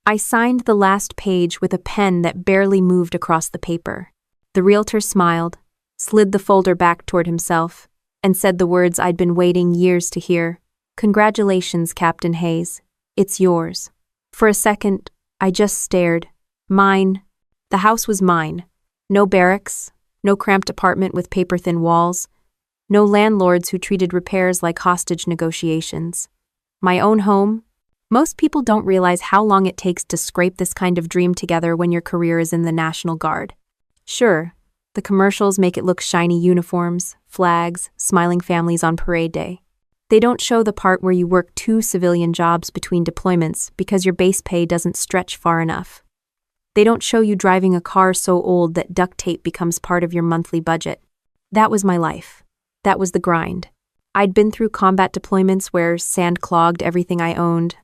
I signed the last page with a pen that barely moved across the paper. The realtor smiled, slid the folder back toward himself, and said the words I'd been waiting years to hear. "Congratulations, Captain Hayes. It's yours." For a second, I just stared. Mine. The house was mine. No barracks, no cramped apartment with paper-thin walls, no landlords who treated repairs like hostage negotiations. My own home. Most people don't realize how long it takes to scrape this kind of dream together when your career is in the National Guard. Sure, the commercials make it look shiny uniforms, flags, smiling families on parade day. They don't show the part where you work 2 civilian jobs between deployments because your base pay doesn't stretch far enough. They don't show you driving a car so old that duct tape becomes part of your monthly budget. That was my life. That was the grind. I'd been through combat deployments where sand clogged everything I owned.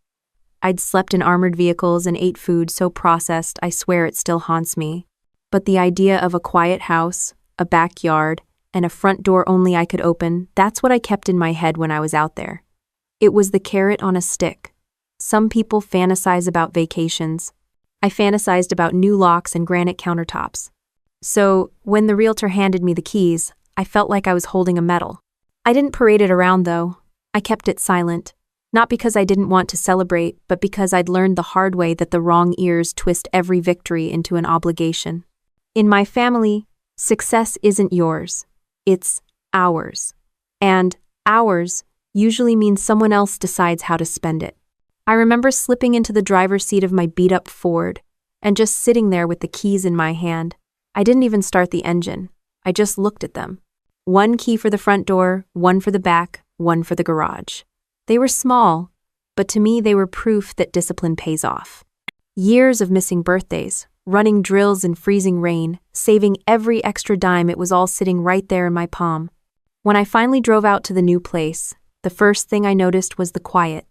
I'd slept in armored vehicles and ate food so processed I swear it still haunts me. But the idea of a quiet house, a backyard, and a front door only I could open, that's what I kept in my head when I was out there. It was the carrot on a stick. Some people fantasize about vacations. I fantasized about new locks and granite countertops. So, when the realtor handed me the keys, I felt like I was holding a medal. I didn't parade it around, though. I kept it silent. Not because I didn't want to celebrate, but because I'd learned the hard way that the wrong ears twist every victory into an obligation. In my family, success isn't yours. It's ours. And ours usually means someone else decides how to spend it. I remember slipping into the driver's seat of my beat-up Ford and just sitting there with the keys in my hand. I didn't even start the engine. I just looked at them. 1 key for the front door, 1 for the back, 1 for the garage. They were small, but to me they were proof that discipline pays off. Years of missing birthdays, running drills in freezing rain, saving every extra dime, it was all sitting right there in my palm. When I finally drove out to the new place, the first thing I noticed was the quiet.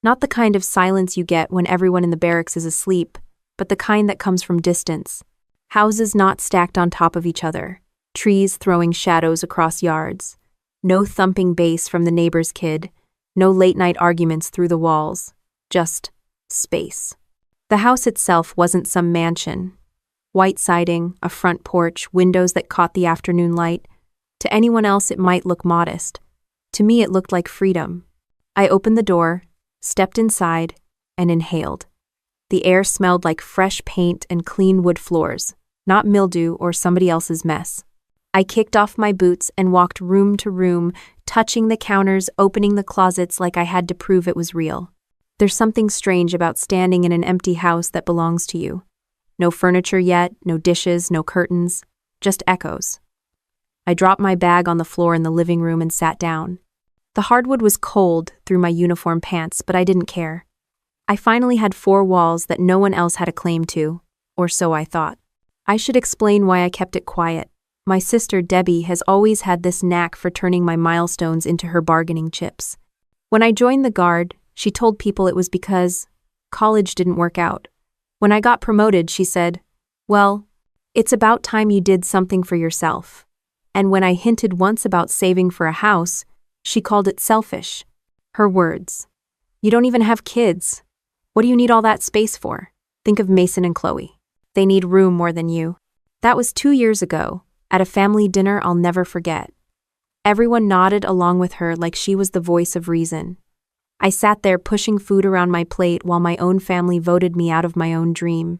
Not the kind of silence you get when everyone in the barracks is asleep, but the kind that comes from distance. Houses not stacked on top of each other, trees throwing shadows across yards. No thumping bass from the neighbor's kid, no late-night arguments through the walls. Just space. The house itself wasn't some mansion. White siding, a front porch, windows that caught the afternoon light. To anyone else it might look modest. To me it looked like freedom. I opened the door, stepped inside, and inhaled. The air smelled like fresh paint and clean wood floors, not mildew or somebody else's mess. I kicked off my boots and walked room to room, touching the counters, opening the closets like I had to prove it was real. There's something strange about standing in an empty house that belongs to you. No furniture yet, no dishes, no curtains, just echoes. I dropped my bag on the floor in the living room and sat down. The hardwood was cold through my uniform pants, but I didn't care. I finally had 4 walls that no one else had a claim to, or so I thought. I should explain why I kept it quiet. My sister Debbie has always had this knack for turning my milestones into her bargaining chips. When I joined the Guard, she told people it was because college didn't work out. When I got promoted, she said, "Well, it's about time you did something for yourself." And when I hinted once about saving for a house, she called it selfish. Her words. "You don't even have kids. What do you need all that space for? Think of Mason and Chloe. They need room more than you." That was 2 years ago, at a family dinner I'll never forget. Everyone nodded along with her like she was the voice of reason. I sat there pushing food around my plate while my own family voted me out of my own dream.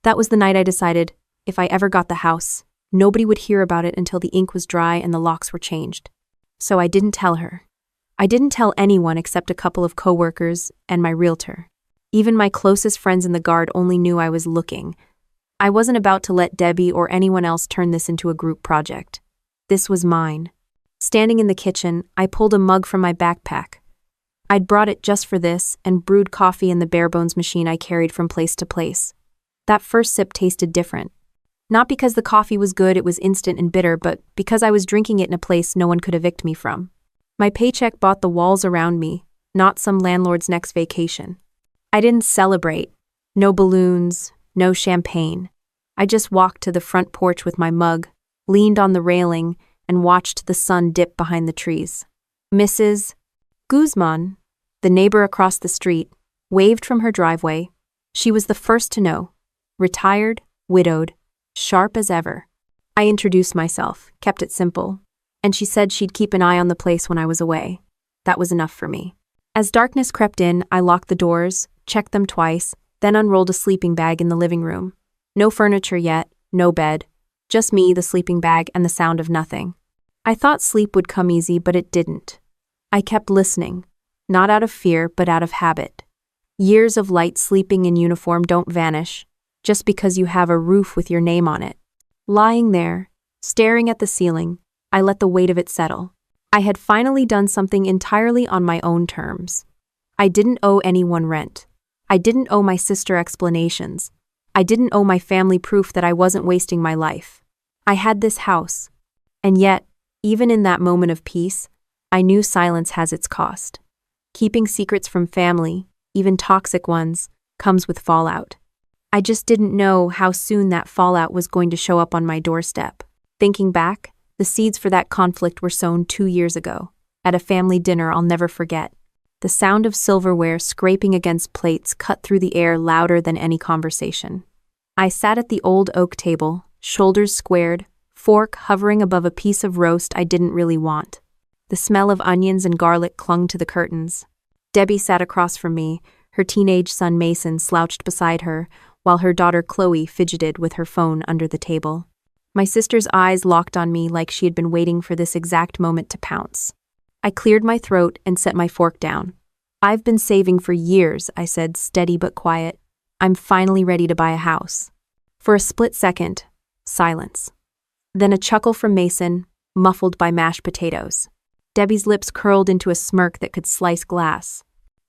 That was the night I decided, if I ever got the house, nobody would hear about it until the ink was dry and the locks were changed. So I didn't tell her. I didn't tell anyone except a couple of coworkers and my realtor. Even my closest friends in the Guard only knew I was looking. I wasn't about to let Debbie or anyone else turn this into a group project. This was mine. Standing in the kitchen, I pulled a mug from my backpack. I'd brought it just for this and brewed coffee in the bare-bones machine I carried from place to place. That first sip tasted different. Not because the coffee was good, it was instant and bitter, but because I was drinking it in a place no one could evict me from. My paycheck bought the walls around me, not some landlord's next vacation. I didn't celebrate. No balloons, no champagne. I just walked to the front porch with my mug, leaned on the railing, and watched the sun dip behind the trees. Mrs. Guzman, the neighbor across the street, waved from her driveway, She was the first to know. Retired, widowed, sharp as ever. I introduced myself, kept it simple, and she said she'd keep an eye on the place when I was away. That was enough for me. As darkness crept in, I locked the doors, checked them twice, then unrolled a sleeping bag in the living room. No furniture yet, no bed. Just me, the sleeping bag, and the sound of nothing. I thought sleep would come easy, but it didn't. I kept listening, not out of fear, but out of habit. Years of light sleeping in uniform don't vanish, just because you have a roof with your name on it. Lying there, staring at the ceiling, I let the weight of it settle. I had finally done something entirely on my own terms. I didn't owe anyone rent. I didn't owe my sister explanations. I didn't owe my family proof that I wasn't wasting my life. I had this house. And yet, even in that moment of peace, I knew silence has its cost. Keeping secrets from family, even toxic ones, comes with fallout. I just didn't know how soon that fallout was going to show up on my doorstep. Thinking back, the seeds for that conflict were sown 2 years ago, at a family dinner I'll never forget. The sound of silverware scraping against plates cut through the air louder than any conversation. I sat at the old oak table, shoulders squared, fork hovering above a piece of roast I didn't really want. The smell of onions and garlic clung to the curtains. Debbie sat across from me, her teenage son Mason slouched beside her, while her daughter Chloe fidgeted with her phone under the table. My sister's eyes locked on me like she had been waiting for this exact moment to pounce. I cleared my throat and set my fork down. "I've been saving for years," I said, steady but quiet. "I'm finally ready to buy a house." For a split second, silence. Then a chuckle from Mason, muffled by mashed potatoes. Debbie's lips curled into a smirk that could slice glass.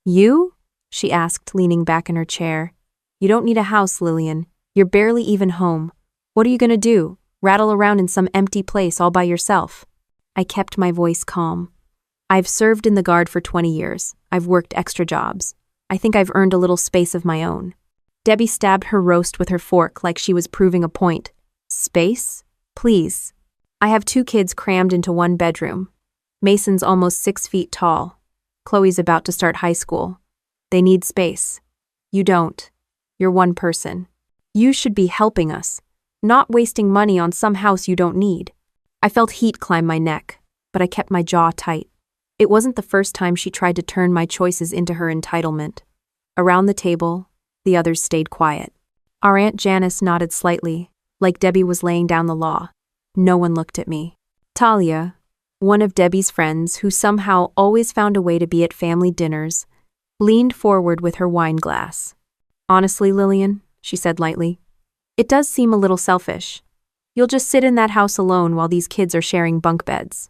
"You?" she asked, leaning back in her chair. "You don't need a house, Lillian. You're barely even home. What are you gonna do? Rattle around in some empty place all by yourself?" I kept my voice calm. "I've served in the Guard for 20 years. I've worked extra jobs. I think I've earned a little space of my own." Debbie stabbed her roast with her fork like she was proving a point. "Space? Please. I have 2 kids crammed into one bedroom. Mason's almost 6 feet tall. Chloe's about to start high school. They need space. You don't. You're one person. You should be helping us, not wasting money on some house you don't need." I felt heat climb my neck, but I kept my jaw tight. It wasn't the first time she tried to turn my choices into her entitlement. Around the table, the others stayed quiet. Our Aunt Janice nodded slightly, like Debbie was laying down the law. No one looked at me. Talia, one of Debbie's friends who somehow always found a way to be at family dinners, leaned forward with her wine glass. "Honestly, Lillian," she said lightly, "it does seem a little selfish. You'll just sit in that house alone while these kids are sharing bunk beds."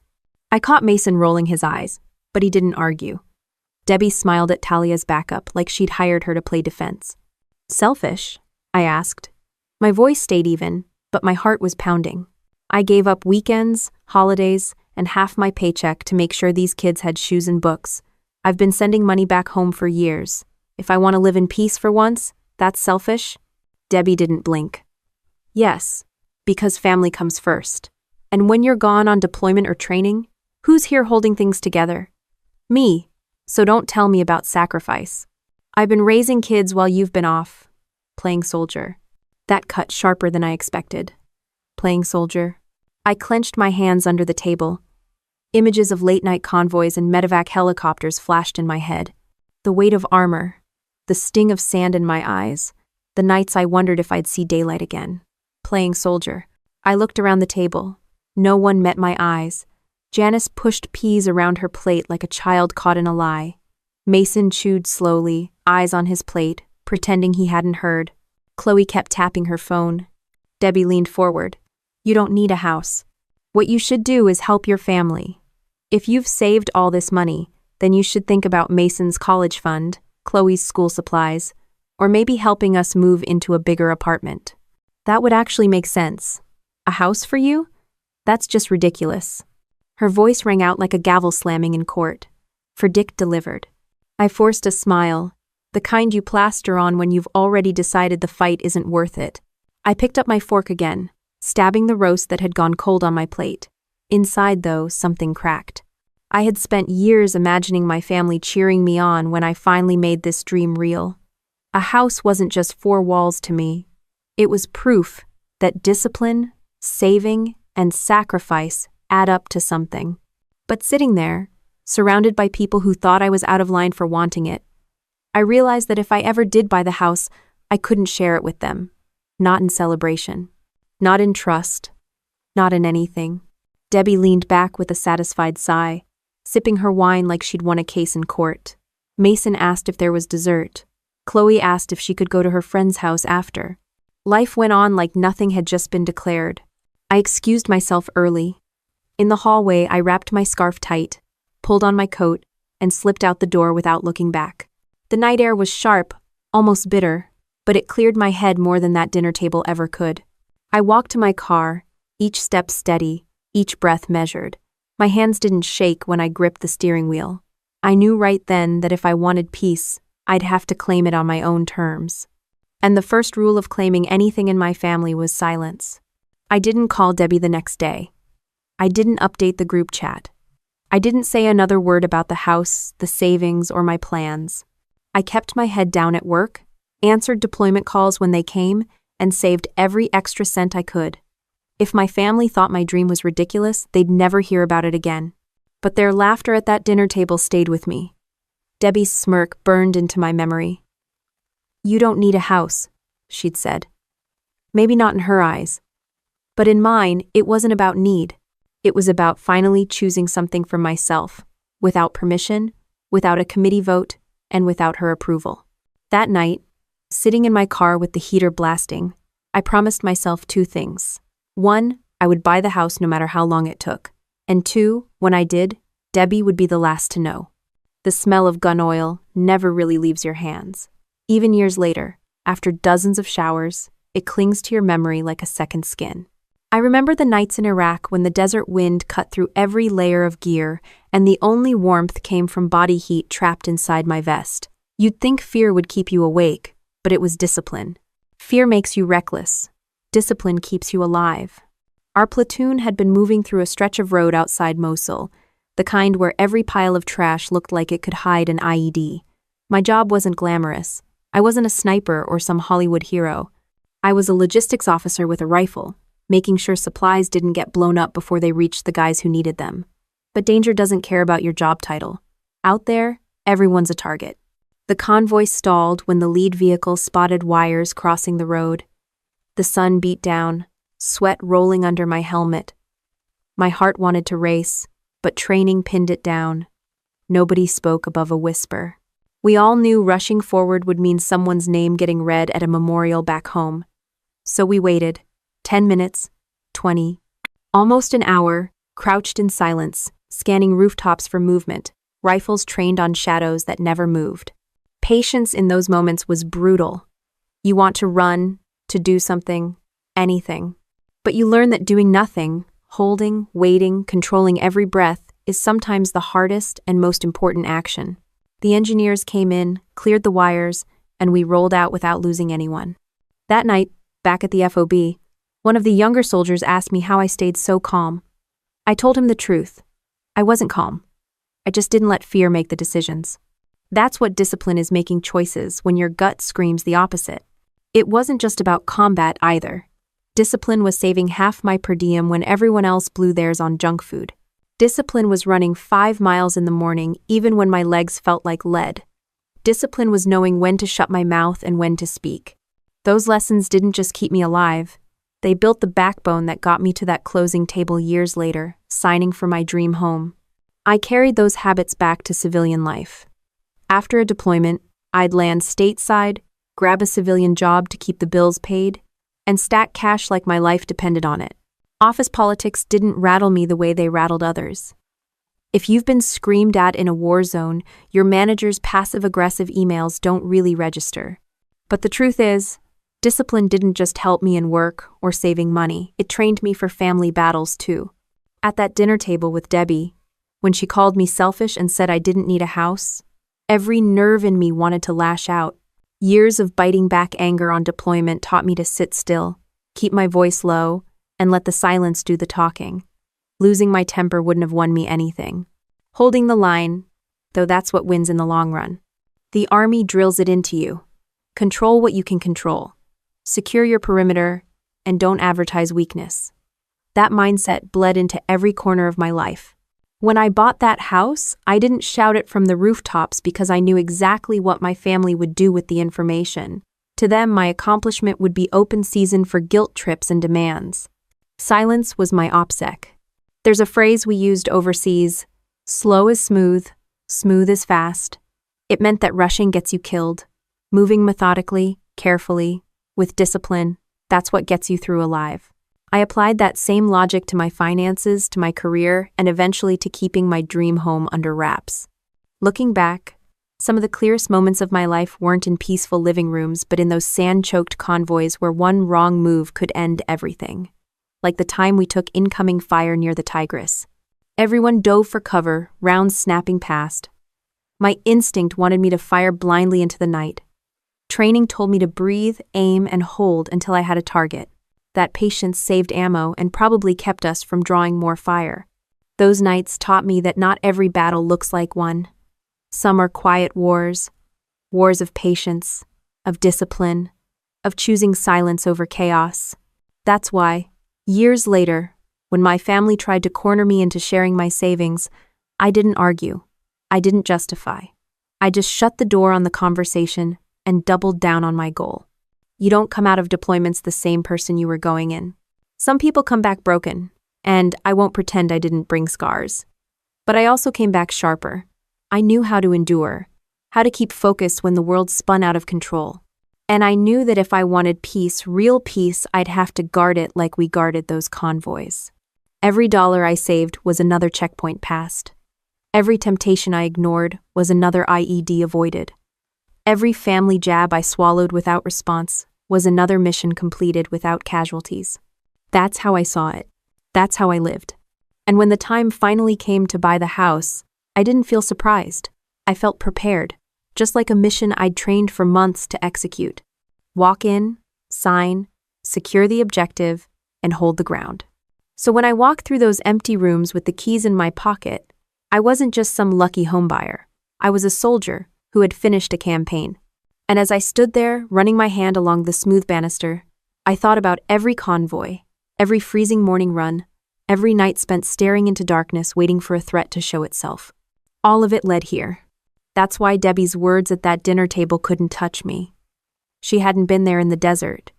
I caught Mason rolling his eyes, but he didn't argue. Debbie smiled at Talia's backup like she'd hired her to play defense. "Selfish?" I asked. My voice stayed even, but my heart was pounding. I gave up weekends, holidays, and half my paycheck to make sure these kids had shoes and books. I've been sending money back home for years. If I want to live in peace for once, that's selfish? Debbie didn't blink. "Yes, because family comes first. And when you're gone on deployment or training, who's here holding things together? Me. So don't tell me about sacrifice. I've been raising kids while you've been off. Playing soldier." That cut sharper than I expected. Playing soldier. I clenched my hands under the table. Images of late-night convoys and medevac helicopters flashed in my head. The weight of armor. The sting of sand in my eyes. The nights I wondered if I'd see daylight again. Playing soldier. I looked around the table. No one met my eyes. Janice pushed peas around her plate like a child caught in a lie. Mason chewed slowly, eyes on his plate, pretending he hadn't heard. Chloe kept tapping her phone. Debbie leaned forward. "You don't need a house. What you should do is help your family. If you've saved all this money, then you should think about Mason's college fund, Chloe's school supplies, or maybe helping us move into a bigger apartment. That would actually make sense. A house for you? That's just ridiculous." Her voice rang out like a gavel slamming in court. For Dick delivered. I forced a smile, the kind you plaster on when you've already decided the fight isn't worth it. I picked up my fork again, stabbing the roast that had gone cold on my plate. Inside, though, something cracked. I had spent years imagining my family cheering me on when I finally made this dream real. A house wasn't just four walls to me. It was proof that discipline, saving, and sacrifice add up to something. But sitting there, surrounded by people who thought I was out of line for wanting it, I realized that if I ever did buy the house, I couldn't share it with them. Not in celebration. Not in trust. Not in anything. Debbie leaned back with a satisfied sigh, sipping her wine like she'd won a case in court. Mason asked if there was dessert. Chloe asked if she could go to her friend's house after. Life went on like nothing had just been declared. I excused myself early. In the hallway, I wrapped my scarf tight, pulled on my coat, and slipped out the door without looking back. The night air was sharp, almost bitter, but it cleared my head more than that dinner table ever could. I walked to my car, each step steady, each breath measured. My hands didn't shake when I gripped the steering wheel. I knew right then that if I wanted peace, I'd have to claim it on my own terms. And the first rule of claiming anything in my family was silence. I didn't call Debbie the next day. I didn't update the group chat. I didn't say another word about the house, the savings, or my plans. I kept my head down at work, answered deployment calls when they came, and saved every extra cent I could. If my family thought my dream was ridiculous, they'd never hear about it again. But their laughter at that dinner table stayed with me. Debbie's smirk burned into my memory. "You don't need a house," she'd said. Maybe not in her eyes. But in mine, it wasn't about need. It was about finally choosing something for myself, without permission, without a committee vote, and without her approval. That night, sitting in my car with the heater blasting, I promised myself two things. One, I would buy the house no matter how long it took. And two, when I did, Debbie would be the last to know. The smell of gun oil never really leaves your hands. Even years later, after dozens of showers, it clings to your memory like a second skin. I remember the nights in Iraq when the desert wind cut through every layer of gear and the only warmth came from body heat trapped inside my vest. You'd think fear would keep you awake, but it was discipline. Fear makes you reckless. Discipline keeps you alive. Our platoon had been moving through a stretch of road outside Mosul, the kind where every pile of trash looked like it could hide an IED. My job wasn't glamorous. I wasn't a sniper or some Hollywood hero. I was a logistics officer with a rifle, making sure supplies didn't get blown up before they reached the guys who needed them. But danger doesn't care about your job title. Out there, everyone's a target. The convoy stalled when the lead vehicle spotted wires crossing the road. The sun beat down, sweat rolling under my helmet. My heart wanted to race, but training pinned it down. Nobody spoke above a whisper. We all knew rushing forward would mean someone's name getting read at a memorial back home. So we waited. 10 minutes, 20, almost an hour, crouched in silence, scanning rooftops for movement, rifles trained on shadows that never moved. Patience in those moments was brutal. You want to run, to do something, anything. But you learn that doing nothing, holding, waiting, controlling every breath, is sometimes the hardest and most important action. The engineers came in, cleared the wires, and we rolled out without losing anyone. That night, back at the FOB, one of the younger soldiers asked me how I stayed so calm. I told him the truth. I wasn't calm. I just didn't let fear make the decisions. That's what discipline is, making choices when your gut screams the opposite. It wasn't just about combat either. Discipline was saving half my per diem when everyone else blew theirs on junk food. Discipline was running 5 miles in the morning even when my legs felt like lead. Discipline was knowing when to shut my mouth and when to speak. Those lessons didn't just keep me alive. They built the backbone that got me to that closing table years later, signing for my dream home. I carried those habits back to civilian life. After a deployment, I'd land stateside, grab a civilian job to keep the bills paid, and stack cash like my life depended on it. Office politics didn't rattle me the way they rattled others. If you've been screamed at in a war zone, your manager's passive-aggressive emails don't really register. But the truth is, discipline didn't just help me in work or saving money, it trained me for family battles too. At that dinner table with Debbie, when she called me selfish and said I didn't need a house, every nerve in me wanted to lash out. Years of biting back anger on deployment taught me to sit still, keep my voice low, and let the silence do the talking. Losing my temper wouldn't have won me anything. Holding the line, though, that's what wins in the long run. The Army drills it into you. Control what you can control. Secure your perimeter, and don't advertise weakness. That mindset bled into every corner of my life. When I bought that house, I didn't shout it from the rooftops because I knew exactly what my family would do with the information. To them, my accomplishment would be open season for guilt trips and demands. Silence was my OPSEC. There's a phrase we used overseas: slow is smooth, smooth is fast. It meant that rushing gets you killed. Moving methodically, carefully, with discipline, that's what gets you through alive. I applied that same logic to my finances, to my career, and eventually to keeping my dream home under wraps. Looking back, some of the clearest moments of my life weren't in peaceful living rooms, but in those sand-choked convoys where one wrong move could end everything. Like the time we took incoming fire near the Tigris. Everyone dove for cover, rounds snapping past. My instinct wanted me to fire blindly into the night. Training told me to breathe, aim, and hold until I had a target. That patience saved ammo and probably kept us from drawing more fire. Those nights taught me that not every battle looks like one. Some are quiet wars, wars of patience, of discipline, of choosing silence over chaos. That's why, years later, when my family tried to corner me into sharing my savings, I didn't argue. I didn't justify. I just shut the door on the conversation and doubled down on my goal. You don't come out of deployments the same person you were going in. Some people come back broken, and I won't pretend I didn't bring scars. But I also came back sharper. I knew how to endure, how to keep focus when the world spun out of control. And I knew that if I wanted peace, real peace, I'd have to guard it like we guarded those convoys. Every dollar I saved was another checkpoint passed. Every temptation I ignored was another IED avoided. Every family jab I swallowed without response was another mission completed without casualties. That's how I saw it. That's how I lived. And when the time finally came to buy the house, I didn't feel surprised. I felt prepared, just like a mission I'd trained for months to execute. Walk in, sign, secure the objective, and hold the ground. So when I walked through those empty rooms with the keys in my pocket, I wasn't just some lucky homebuyer. I was a soldier who had finished a campaign. And as I stood there, running my hand along the smooth banister, I thought about every convoy, every freezing morning run, every night spent staring into darkness waiting for a threat to show itself. All of it led here. That's why Debbie's words at that dinner table couldn't touch me. She hadn't been there in the desert.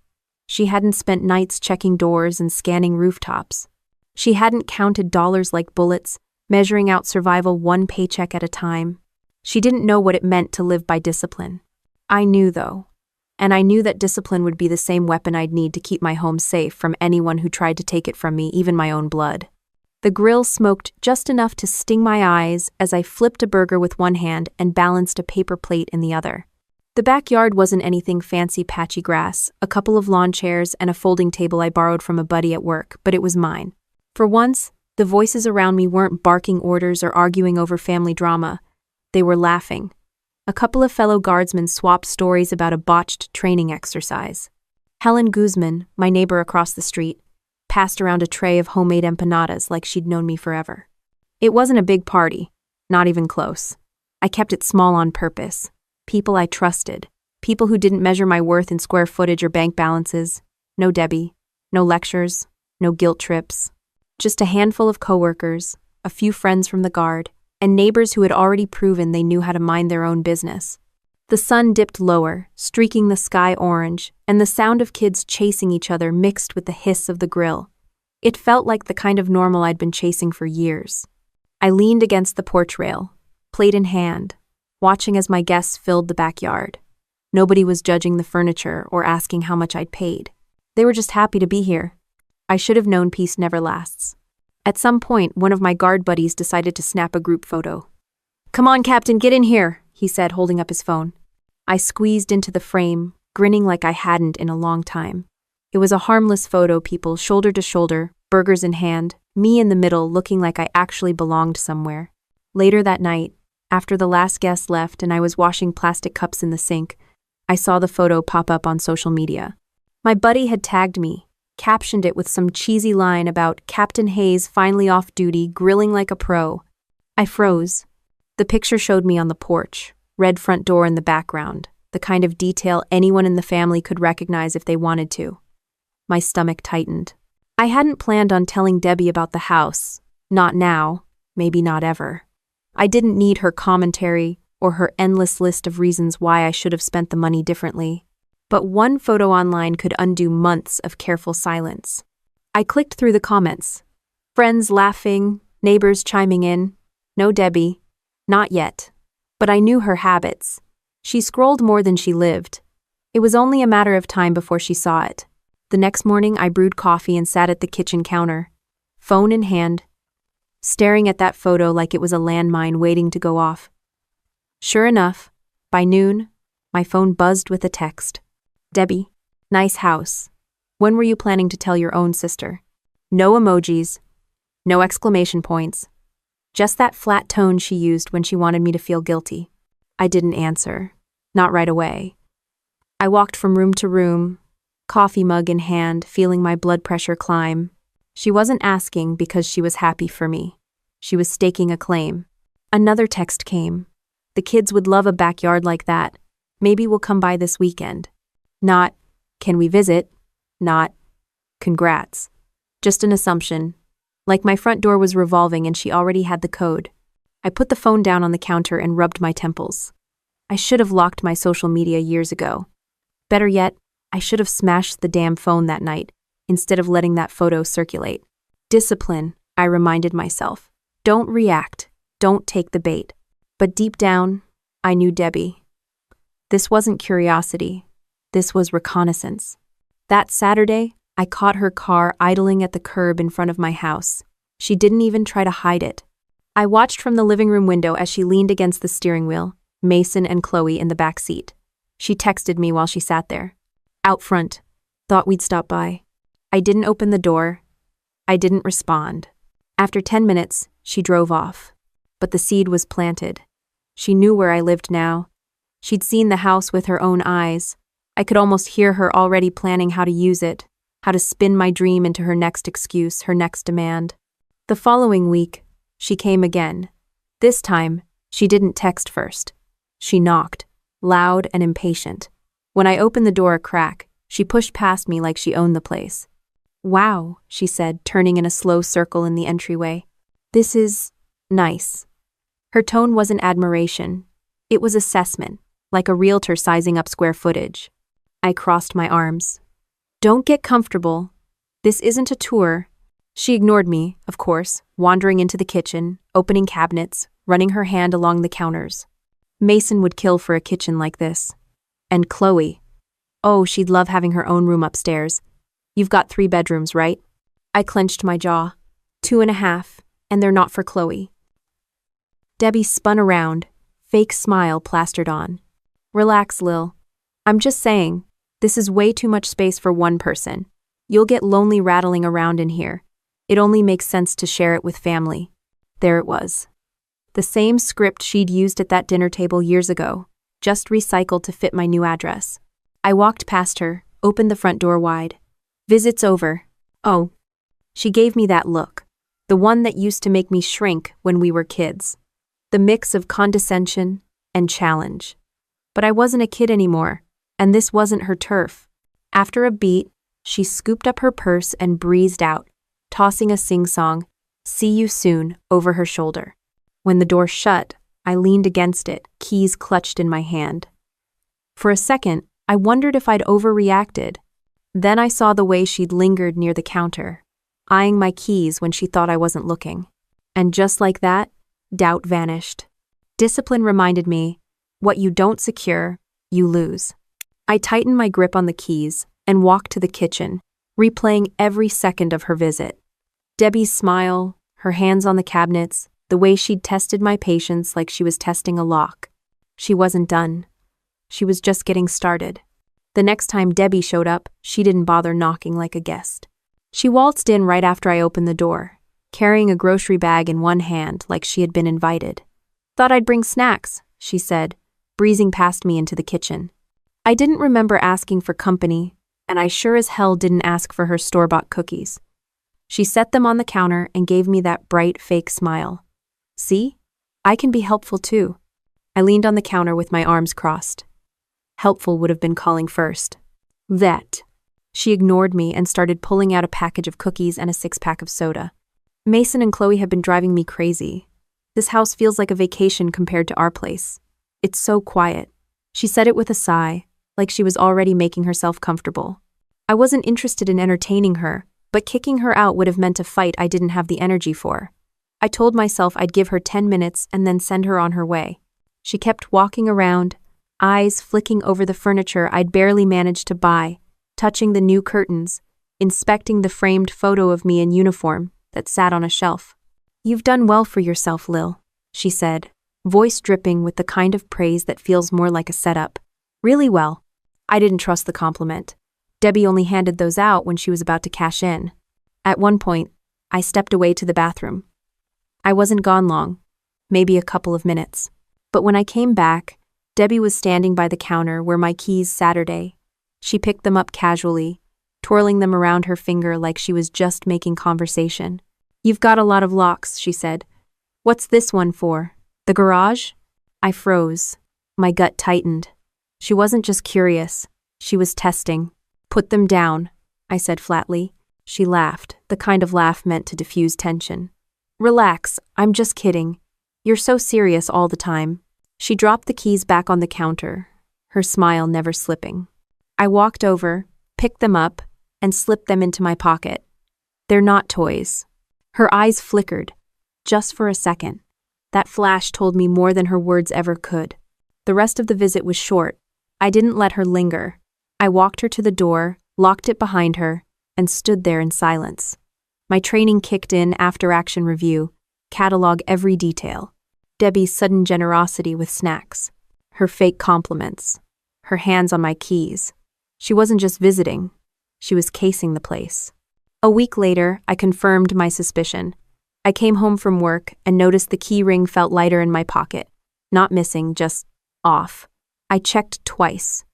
She hadn't spent nights checking doors and scanning rooftops. She hadn't counted dollars like bullets, measuring out survival one paycheck at a time. She didn't know what it meant to live by discipline. I knew, though. And I knew that discipline would be the same weapon I'd need to keep my home safe from anyone who tried to take it from me, even my own blood. The grill smoked just enough to sting my eyes as I flipped a burger with one hand and balanced a paper plate in the other. The backyard wasn't anything fancy, patchy grass, a couple of lawn chairs and a folding table I borrowed from a buddy at work, but it was mine. For once, the voices around me weren't barking orders or arguing over family drama. They were laughing. A couple of fellow guardsmen swapped stories about a botched training exercise. Helen Guzman, my neighbor across the street, passed around a tray of homemade empanadas like she'd known me forever. It wasn't a big party, not even close. I kept it small on purpose. People I trusted, people who didn't measure my worth in square footage or bank balances. No Debbie, no lectures, no guilt trips. Just a handful of coworkers, a few friends from the guard, and neighbors who had already proven they knew how to mind their own business. The sun dipped lower, streaking the sky orange, and the sound of kids chasing each other mixed with the hiss of the grill. It felt like the kind of normal I'd been chasing for years. I leaned against the porch rail, plate in hand, watching as my guests filled the backyard. Nobody was judging the furniture or asking how much I'd paid. They were just happy to be here. I should have known peace never lasts. At some point, one of my guard buddies decided to snap a group photo. "Come on, Captain, get in here," he said, holding up his phone. I squeezed into the frame, grinning like I hadn't in a long time. It was a harmless photo, people shoulder to shoulder, burgers in hand, me in the middle looking like I actually belonged somewhere. Later that night, after the last guest left and I was washing plastic cups in the sink, I saw the photo pop up on social media. My buddy had tagged me, captioned it with some cheesy line about Captain Hayes finally off duty, grilling like a pro. I froze. The picture showed me on the porch, red front door in the background, the the kind of detail anyone in the family could recognize if they wanted to. My stomach tightened. I hadn't planned on telling Debbie about the house. Not now, maybe not ever. I didn't need her commentary or her endless list of reasons why I should have spent the money differently. But one photo online could undo months of careful silence. I clicked through the comments. Friends laughing, neighbors chiming in. No Debbie. Not yet. But I knew her habits. She scrolled more than she lived. It was only a matter of time before she saw it. The next morning, I brewed coffee and sat at the kitchen counter, phone in hand, staring at that photo like it was a landmine waiting to go off. Sure enough, by noon, my phone buzzed with a text. Debbie, nice house. When were you planning to tell your own sister? No emojis, no exclamation points. Just that flat tone she used when she wanted me to feel guilty. I didn't answer. Not right away. I walked from room to room, coffee mug in hand, feeling my blood pressure climb. She wasn't asking because she was happy for me. She was staking a claim. Another text came. The kids would love a backyard like that. Maybe we'll come by this weekend. Not, can we visit? Not, congrats. Just an assumption. Like my front door was revolving and she already had the code. I put the phone down on the counter and rubbed my temples. I should have locked my social media years ago. Better yet, I should have smashed the damn phone that night, instead of letting that photo circulate. Discipline, I reminded myself. Don't react. Don't take the bait. But deep down, I knew Debbie. This wasn't curiosity. This was reconnaissance. That Saturday, I caught her car idling at the curb in front of my house. She didn't even try to hide it. I watched from the living room window as she leaned against the steering wheel, Mason and Chloe in the back seat. She texted me while she sat there. Out front. Thought we'd stop by. I didn't open the door. I didn't respond. After 10 minutes, she drove off. But the seed was planted. She knew where I lived now. She'd seen the house with her own eyes. I could almost hear her already planning how to use it, how to spin my dream into her next excuse, her next demand. The following week, she came again. This time, she didn't text first. She knocked, loud and impatient. When I opened the door a crack, she pushed past me like she owned the place. Wow, she said, turning in a slow circle in the entryway. This is nice. Her tone wasn't admiration. It was assessment, like a realtor sizing up square footage. I crossed my arms. Don't get comfortable. This isn't a tour. She ignored me, of course, wandering into the kitchen, opening cabinets, running her hand along the counters. Mason would kill for a kitchen like this. And Chloe. Oh, she'd love having her own room upstairs. You've got 3 bedrooms, right? I clenched my jaw. 2.5, and they're not for Chloe. Debbie spun around, fake smile plastered on. Relax, Lil. I'm just saying, this is way too much space for one person. You'll get lonely rattling around in here. It only makes sense to share it with family. There it was. The same script she'd used at that dinner table years ago, just recycled to fit my new address. I walked past her, opened the front door wide. Visit's over. Oh. She gave me that look. The one that used to make me shrink when we were kids. The mix of condescension and challenge. But I wasn't a kid anymore, and this wasn't her turf. After a beat, she scooped up her purse and breezed out, tossing a sing-song, "See you soon," over her shoulder. When the door shut, I leaned against it, keys clutched in my hand. For a second, I wondered if I'd overreacted. Then I saw the way she'd lingered near the counter, eyeing my keys when she thought I wasn't looking. And just like that, doubt vanished. Discipline reminded me, what you don't secure, you lose. I tightened my grip on the keys and walked to the kitchen, replaying every second of her visit. Debbie's smile, her hands on the cabinets, the way she'd tested my patience like she was testing a lock. She wasn't done. She was just getting started. The next time Debbie showed up, she didn't bother knocking like a guest. She waltzed in right after I opened the door, carrying a grocery bag in one hand like she had been invited. "Thought I'd bring snacks," she said, breezing past me into the kitchen. I didn't remember asking for company, and I sure as hell didn't ask for her store-bought cookies. She set them on the counter and gave me that bright, fake smile. See? I can be helpful too. I leaned on the counter with my arms crossed. Helpful would have been calling first. That. She ignored me and started pulling out a package of cookies and a 6-pack of soda. Mason and Chloe have been driving me crazy. This house feels like a vacation compared to our place. It's so quiet. She said it with a sigh, like she was already making herself comfortable. I wasn't interested in entertaining her, but kicking her out would have meant a fight I didn't have the energy for. I told myself I'd give her 10 minutes and then send her on her way. She kept walking around, eyes flicking over the furniture I'd barely managed to buy, touching the new curtains, inspecting the framed photo of me in uniform that sat on a shelf. "You've done well for yourself, Lil," she said, voice dripping with the kind of praise that feels more like a setup. "Really well." I didn't trust the compliment. Debbie only handed those out when she was about to cash in. At one point, I stepped away to the bathroom. I wasn't gone long, maybe a couple of minutes. But when I came back, Debbie was standing by the counter where my keys Saturday. She picked them up casually, twirling them around her finger like she was just making conversation. "You've got a lot of locks," she said. "What's this one for? The garage?" I froze. My gut tightened. She wasn't just curious. She was testing. "Put them down," I said flatly. She laughed, the kind of laugh meant to diffuse tension. "Relax, I'm just kidding. You're so serious all the time." She dropped the keys back on the counter, her smile never slipping. I walked over, picked them up, and slipped them into my pocket. "They're not toys." Her eyes flickered, just for a second. That flash told me more than her words ever could. The rest of the visit was short. I didn't let her linger. I walked her to the door, locked it behind her, and stood there in silence. My training kicked in after action review, catalog every detail. Debbie's sudden generosity with snacks, her fake compliments, her hands on my keys. She wasn't just visiting, she was casing the place. A week later, I confirmed my suspicion. I came home from work and noticed the key ring felt lighter in my pocket. Not missing, just off. I checked twice.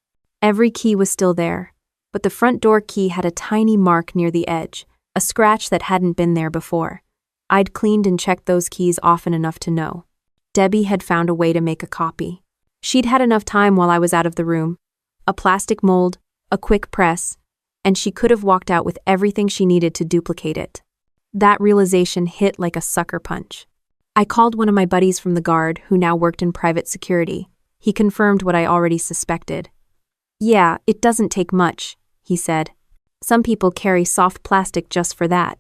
Every key was still there, but the front door key had a tiny mark near the edge, a scratch that hadn't been there before. I'd cleaned and checked those keys often enough to know. Debbie had found a way to make a copy. She'd had enough time while I was out of the room. A plastic mold, a quick press, and she could have walked out with everything she needed to duplicate it. That realization hit like a sucker punch. I called one of my buddies from the Guard who now worked in private security. He confirmed what I already suspected. "Yeah, it doesn't take much," he said. "Some people carry soft plastic just for that.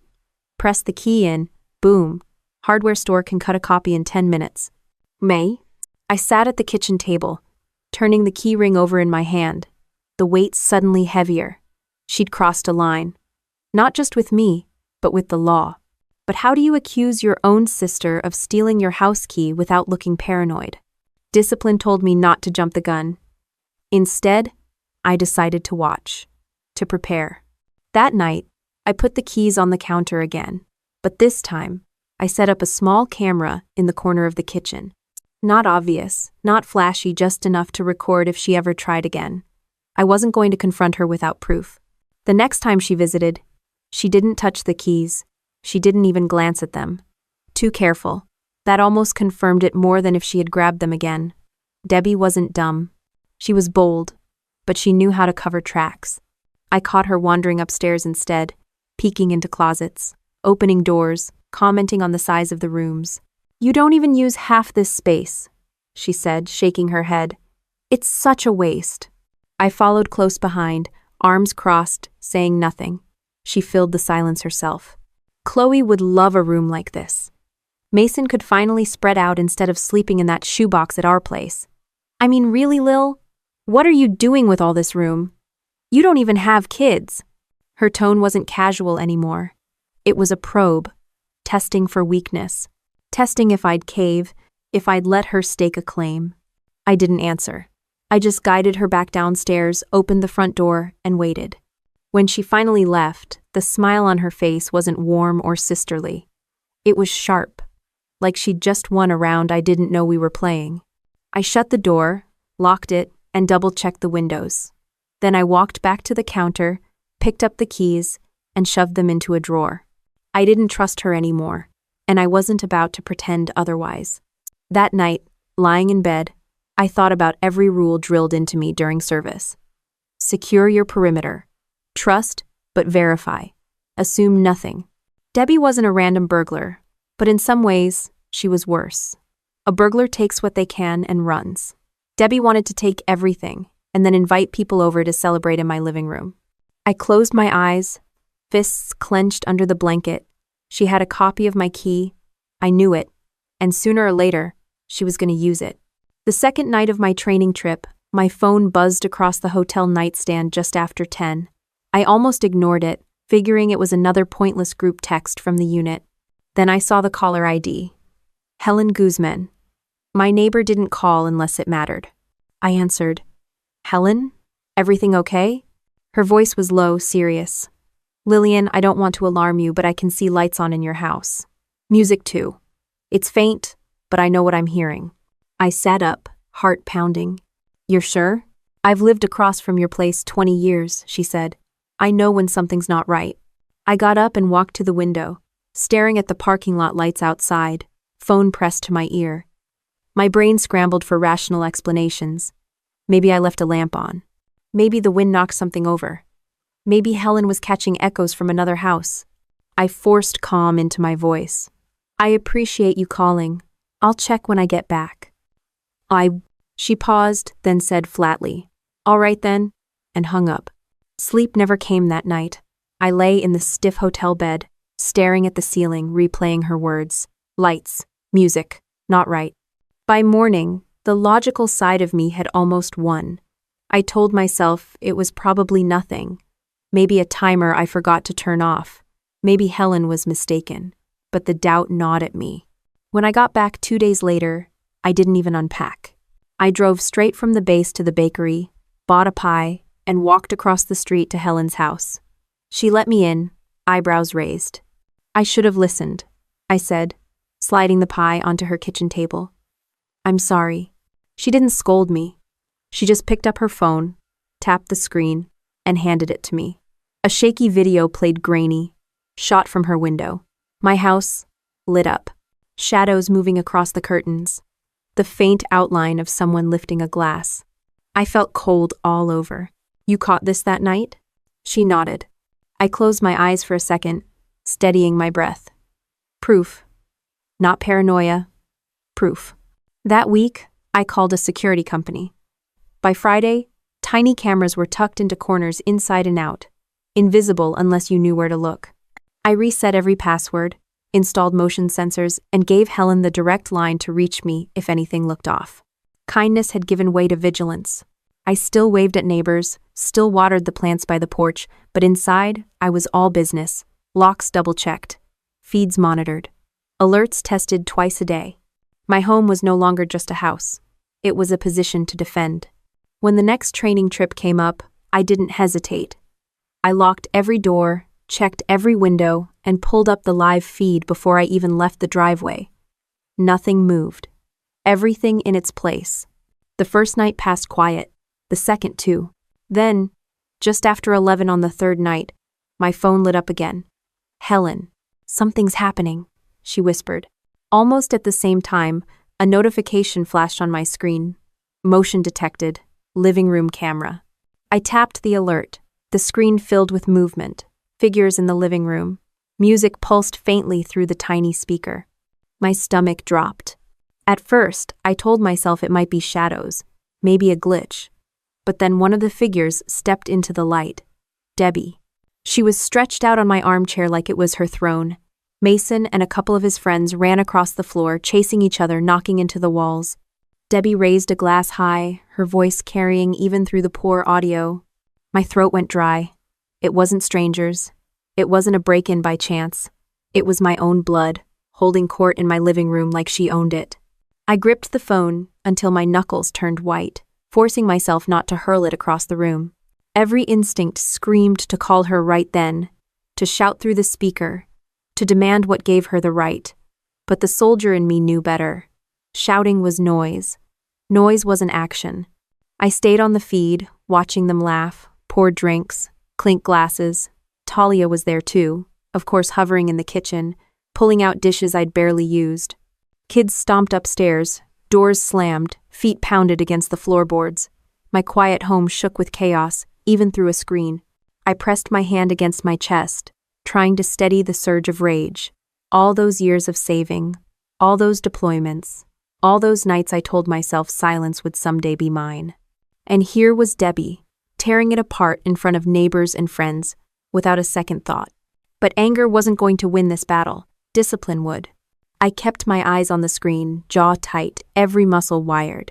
Press the key in, boom. Hardware store can cut a copy in 10 minutes. May?" I sat at the kitchen table, turning the key ring over in my hand, the weight suddenly heavier. She'd crossed a line. Not just with me, but with the law. But how do you accuse your own sister of stealing your house key without looking paranoid? Discipline told me not to jump the gun. Instead, I decided to watch, to prepare. That night, I put the keys on the counter again, but this time, I set up a small camera in the corner of the kitchen. Not obvious, not flashy, just enough to record if she ever tried again. I wasn't going to confront her without proof. The next time she visited, she didn't touch the keys. She didn't even glance at them. Too careful. That almost confirmed it more than if she had grabbed them again. Debbie wasn't dumb. She was bold, but she knew how to cover tracks. I caught her wandering upstairs instead, peeking into closets, opening doors, commenting on the size of the rooms. "You don't even use half this space," she said, shaking her head. "It's such a waste." I followed close behind, arms crossed, saying nothing. She filled the silence herself. "Chloe would love a room like this. Mason could finally spread out instead of sleeping in that shoebox at our place. I mean, really, Lil? What are you doing with all this room? You don't even have kids." Her tone wasn't casual anymore. It was a probe, testing for weakness, testing if I'd cave, if I'd let her stake a claim. I didn't answer. I just guided her back downstairs, opened the front door, and waited. When she finally left, the smile on her face wasn't warm or sisterly. It was sharp, like she'd just won a round I didn't know we were playing. I shut the door, locked it, and double-checked the windows. Then I walked back to the counter, picked up the keys, and shoved them into a drawer. I didn't trust her anymore, and I wasn't about to pretend otherwise. That night, lying in bed, I thought about every rule drilled into me during service. Secure your perimeter. Trust, but verify. Assume nothing. Debbie wasn't a random burglar, but in some ways, she was worse. A burglar takes what they can and runs. Debbie wanted to take everything and then invite people over to celebrate in my living room. I closed my eyes, fists clenched under the blanket. She had a copy of my key. I knew it, and sooner or later, she was going to use it. The second night of my training trip, my phone buzzed across the hotel nightstand just after 10. I almost ignored it, figuring it was another pointless group text from the unit. Then I saw the caller ID. Helen Guzman. My neighbor didn't call unless it mattered. I answered. Helen? Everything okay? Her voice was low, serious. Lillian, I don't want to alarm you, but I can see lights on in your house. Music too. It's faint, but I know what I'm hearing. I sat up, heart pounding. You're sure? I've lived across from your place 20 years, she said. I know when something's not right. I got up and walked to the window, staring at the parking lot lights outside, phone pressed to my ear. My brain scrambled for rational explanations. Maybe I left a lamp on. Maybe the wind knocked something over. Maybe Helen was catching echoes from another house. I forced calm into my voice. I appreciate you calling. I'll check when I get back. She paused, then said flatly, All right then, and hung up. Sleep never came that night. I lay in the stiff hotel bed, staring at the ceiling, replaying her words. Lights, music, not right. By morning, the logical side of me had almost won. I told myself it was probably nothing. Maybe a timer I forgot to turn off. Maybe Helen was mistaken. But the doubt gnawed at me. When I got back 2 days later, I didn't even unpack. I drove straight from the base to the bakery, bought a pie, and walked across the street to Helen's house. She let me in, eyebrows raised. I should have listened, I said, sliding the pie onto her kitchen table. I'm sorry. She didn't scold me. She just picked up her phone, tapped the screen, and handed it to me. A shaky video played grainy, shot from her window. My house lit up, shadows moving across the curtains, the faint outline of someone lifting a glass. I felt cold all over. You caught this that night? She nodded. I closed my eyes for a second, steadying my breath. Proof. Not paranoia. Proof. That week, I called a security company. By Friday, tiny cameras were tucked into corners inside and out, invisible unless you knew where to look. I reset every password, installed motion sensors, and gave Helen the direct line to reach me if anything looked off. Kindness had given way to vigilance. I still waved at neighbors, still watered the plants by the porch, but inside, I was all business. Locks double-checked. Feeds monitored. Alerts tested twice a day. My home was no longer just a house. It was a position to defend. When the next training trip came up, I didn't hesitate. I locked every door, checked every window, and pulled up the live feed before I even left the driveway. Nothing moved. Everything in its place. The first night passed quiet, the second too. Then, just after 11 on the third night, my phone lit up again. Helen, something's happening, she whispered. Almost at the same time, a notification flashed on my screen. Motion detected. Living room camera. I tapped the alert. The screen filled with movement. Figures in the living room. Music pulsed faintly through the tiny speaker. My stomach dropped. At first, I told myself it might be shadows, maybe a glitch. But then one of the figures stepped into the light. Debbie. She was stretched out on my armchair like it was her throne. Mason and a couple of his friends ran across the floor, chasing each other, knocking into the walls. Debbie raised a glass high, her voice carrying even through the poor audio. My throat went dry. It wasn't strangers. It wasn't a break-in by chance. It was my own blood, holding court in my living room like she owned it. I gripped the phone until my knuckles turned white, forcing myself not to hurl it across the room. Every instinct screamed to call her right then, to shout through the speaker, to demand what gave her the right. But the soldier in me knew better. Shouting was noise. Noise was an action. I stayed on the feed, watching them laugh, pour drinks, clink glasses. Talia was there too, of course hovering in the kitchen, pulling out dishes I'd barely used. Kids stomped upstairs, doors slammed, Feet pounded against the floorboards. My quiet home shook with chaos, even through a screen. I pressed my hand against my chest, trying to steady the surge of rage. All those years of saving, all those deployments, all those nights I told myself silence would someday be mine. And here was Debbie, tearing it apart in front of neighbors and friends, without a second thought. But anger wasn't going to win this battle. Discipline would. I kept my eyes on the screen, jaw tight, every muscle wired.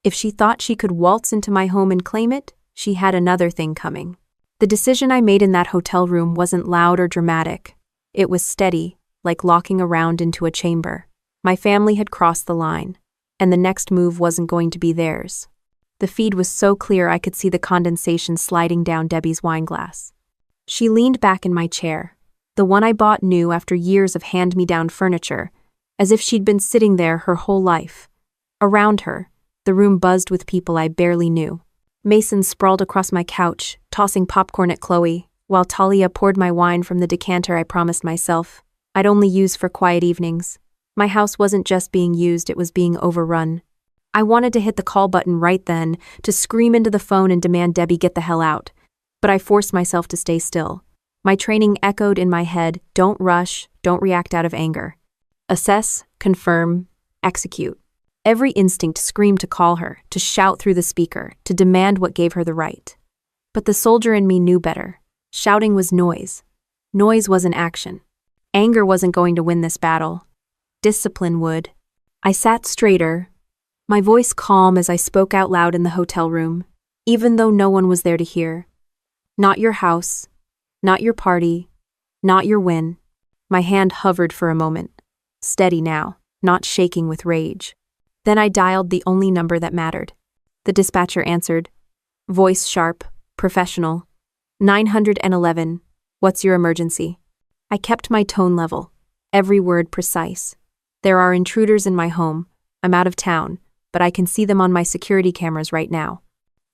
If she thought she could waltz into my home and claim it, she had another thing coming. The decision I made in that hotel room wasn't loud or dramatic. It was steady, like locking a round into a chamber. My family had crossed the line, and the next move wasn't going to be theirs. The feed was so clear I could see the condensation sliding down Debbie's wineglass. She leaned back in my chair, the one I bought new after years of hand-me-down furniture, as if she'd been sitting there her whole life. Around her, the room buzzed with people I barely knew. Mason sprawled across my couch, tossing popcorn at Chloe, while Talia poured my wine from the decanter I promised myself I'd only use for quiet evenings. My house wasn't just being used, it was being overrun. I wanted to hit the call button right then, to scream into the phone and demand Debbie get the hell out. But I forced myself to stay still. My training echoed in my head, don't rush, don't react out of anger. Assess, confirm, execute. Every instinct screamed to call her, to shout through the speaker, to demand what gave her the right. But the soldier in me knew better. Shouting was noise. Noise wasn't action. Anger wasn't going to win this battle. Discipline would. I sat straighter, my voice calm as I spoke out loud in the hotel room, even though no one was there to hear. Not your house, not your party, not your win. My hand hovered for a moment, steady now, not shaking with rage. Then I dialed the only number that mattered. The dispatcher answered, voice sharp, professional. 911, what's your emergency? I kept my tone level, every word precise. There are intruders in my home. I'm out of town, but I can see them on my security cameras right now.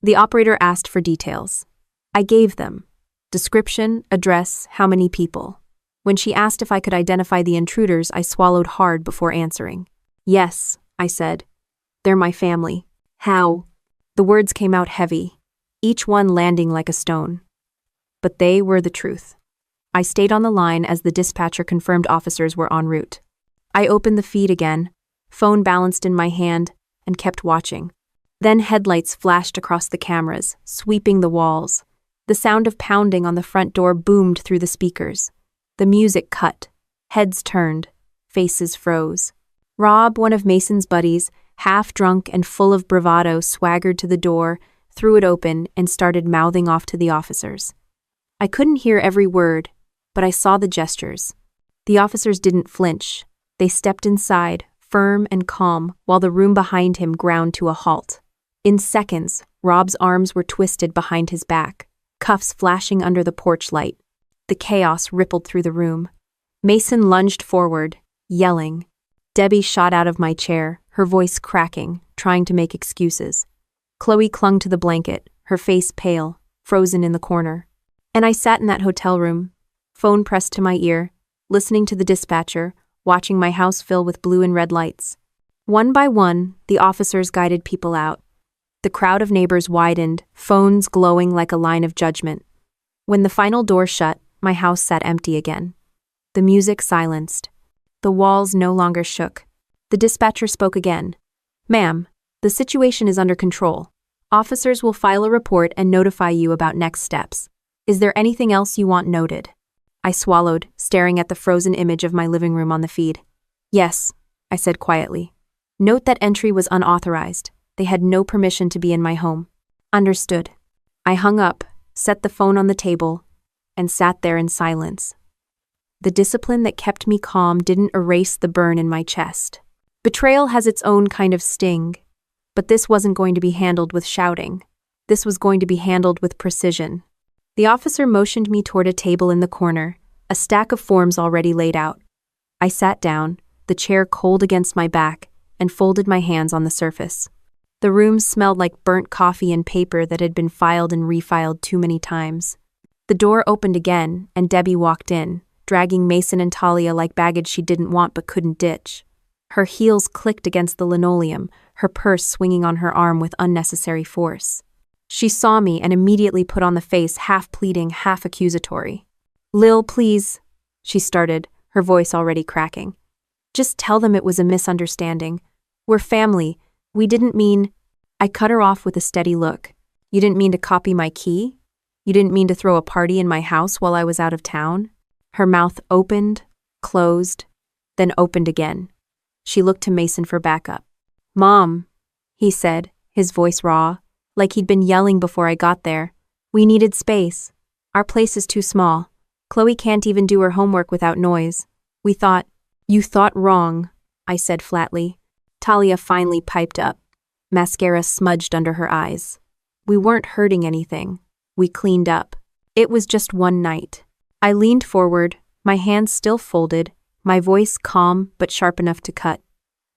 The operator asked for details. I gave them. Description, address, how many people. When she asked if I could identify the intruders, I swallowed hard before answering. Yes, I said. They're my family. How? The words came out heavy, each one landing like a stone. But they were the truth. I stayed on the line as the dispatcher confirmed officers were en route. I opened the feed again, phone balanced in my hand, and kept watching. Then headlights flashed across the cameras, sweeping the walls. The sound of pounding on the front door boomed through the speakers. The music cut. Heads turned. Faces froze. Rob, one of Mason's buddies, half drunk and full of bravado, swaggered to the door, threw it open, and started mouthing off to the officers. I couldn't hear every word, but I saw the gestures. The officers didn't flinch. They stepped inside, firm and calm, while the room behind him ground to a halt. In seconds, Rob's arms were twisted behind his back, cuffs flashing under the porch light. The chaos rippled through the room. Mason lunged forward, yelling. Debbie shot out of my chair, her voice cracking, trying to make excuses. Chloe clung to the blanket, her face pale, frozen in the corner. And I sat in that hotel room, phone pressed to my ear, listening to the dispatcher, watching my house fill with blue and red lights. One by one, the officers guided people out. The crowd of neighbors widened, phones glowing like a line of judgment. When the final door shut, my house sat empty again. The music silenced. The walls no longer shook. The dispatcher spoke again. Ma'am, the situation is under control. Officers will file a report and notify you about next steps. Is there anything else you want noted? I swallowed, staring at the frozen image of my living room on the feed. Yes, I said quietly. Note that entry was unauthorized. They had no permission to be in my home. Understood. I hung up, set the phone on the table, and sat there in silence. The discipline that kept me calm didn't erase the burn in my chest. Betrayal has its own kind of sting, but this wasn't going to be handled with shouting. This was going to be handled with precision. The officer motioned me toward a table in the corner, a stack of forms already laid out. I sat down, the chair cold against my back, and folded my hands on the surface. The room smelled like burnt coffee and paper that had been filed and refiled too many times. The door opened again, and Debbie walked in, dragging Mason and Talia like baggage she didn't want but couldn't ditch. Her heels clicked against the linoleum, her purse swinging on her arm with unnecessary force. She saw me and immediately put on the face, half pleading, half accusatory. "Lil, please," she started, her voice already cracking. "Just tell them it was a misunderstanding. We're family. We didn't mean—" I cut her off with a steady look. "You didn't mean to copy my key? You didn't mean to throw a party in my house while I was out of town?" Her mouth opened, closed, then opened again. She looked to Mason for backup. "Mom," he said, his voice raw, like he'd been yelling before I got there. "We needed space. Our place is too small. Chloe can't even do her homework without noise. We thought—" "You thought wrong," I said flatly. Talia finally piped up. Mascara smudged under her eyes. "We weren't hurting anything. We cleaned up. It was just one night." I leaned forward, my hands still folded, my voice calm but sharp enough to cut.